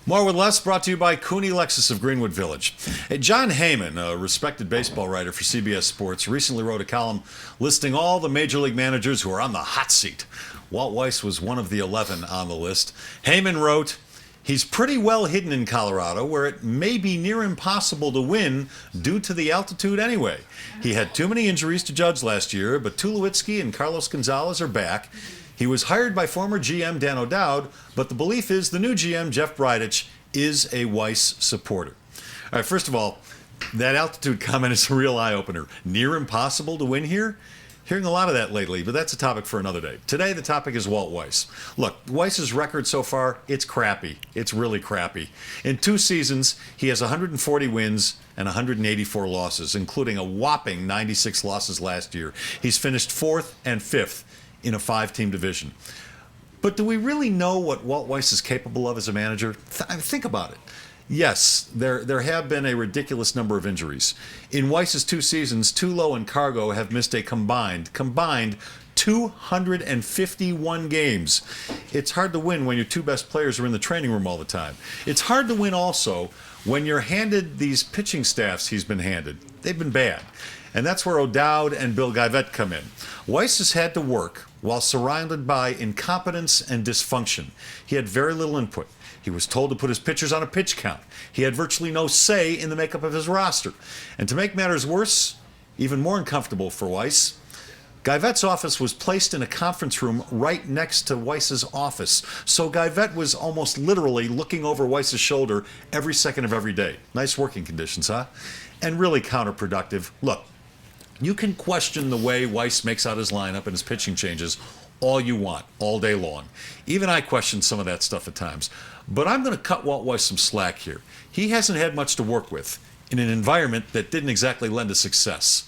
More with Less, brought to you by Cooney Lexus of Greenwood Village. Hey, John Heyman, a respected baseball writer for CBS Sports, recently wrote a column listing all the major league managers who are on the hot seat. Walt Weiss was one of the 11 on the list. Heyman wrote, "He's pretty well hidden in Colorado, where it may be near impossible to win due to the altitude anyway. He had too many injuries to judge last year, but Tulowitzki and Carlos Gonzalez are back. He was hired by former GM Dan O'Dowd, but the belief is the new GM, Jeff Bridich, is a Weiss supporter." All right, first of all, that altitude comment is a real eye-opener. Near impossible to win here? Hearing a lot of that lately, but that's a topic for another day. Today, the topic is Walt Weiss. Look, Weiss's record so far, it's crappy. It's really crappy. In 2 seasons, he has 140 wins and 184 losses, including a whopping 96 losses last year. He's finished 4th and 5th in a 5-team division. But do we really know what Walt Weiss is capable of as a manager? Think about it. Yes, there have been a ridiculous number of injuries. In Weiss's 2 seasons, Tulo and Cargo have missed a combined 251 games. It's hard to win when your 2 best players are in the training room all the time. It's hard to win also when you're handed these pitching staffs he's been handed. They've been bad. And that's where O'Dowd and Bill Guyvette come in. Weiss has had to work while surrounded by incompetence and dysfunction. He had very little input. He was told to put his pitchers on a pitch count. He had virtually no say in the makeup of his roster. And to make matters worse, even more uncomfortable for Weiss, Guyvette's office was placed in a conference room right next to Weiss's office. So Guyvette was almost literally looking over Weiss's shoulder every second of every day. Nice working conditions, huh? And really counterproductive. Look, you can question the way Weiss makes out his lineup and his pitching changes all you want, all day long. Even I question some of that stuff at times. But I'm going to cut Walt Weiss some slack here. He hasn't had much to work with in an environment that didn't exactly lend to success.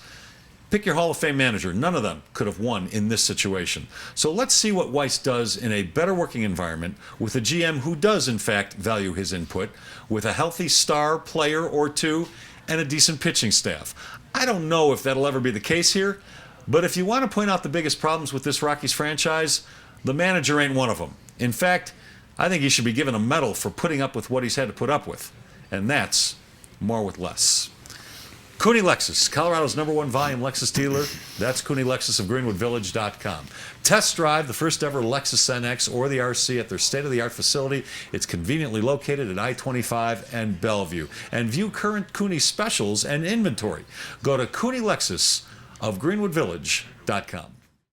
Pick your Hall of Fame manager. None of them could have won in this situation. So let's see what Weiss does in a better working environment with a GM who does, in fact, value his input, with a healthy star player or 2 and a decent pitching staff. I don't know if that'll ever be the case here, but if you want to point out the biggest problems with this Rockies franchise, the manager ain't one of them. In fact, I think he should be given a medal for putting up with what he's had to put up with. And that's more with less. Cooney Lexus, Colorado's #1 volume Lexus dealer. That's Cooney Lexus of GreenwoodVillage.com. Test drive the first ever Lexus NX or the RC at their state-of-the-art facility. It's conveniently located at I-25 and Bellevue. And view current Cooney specials and inventory. Go to Cooney Lexus of GreenwoodVillage.com.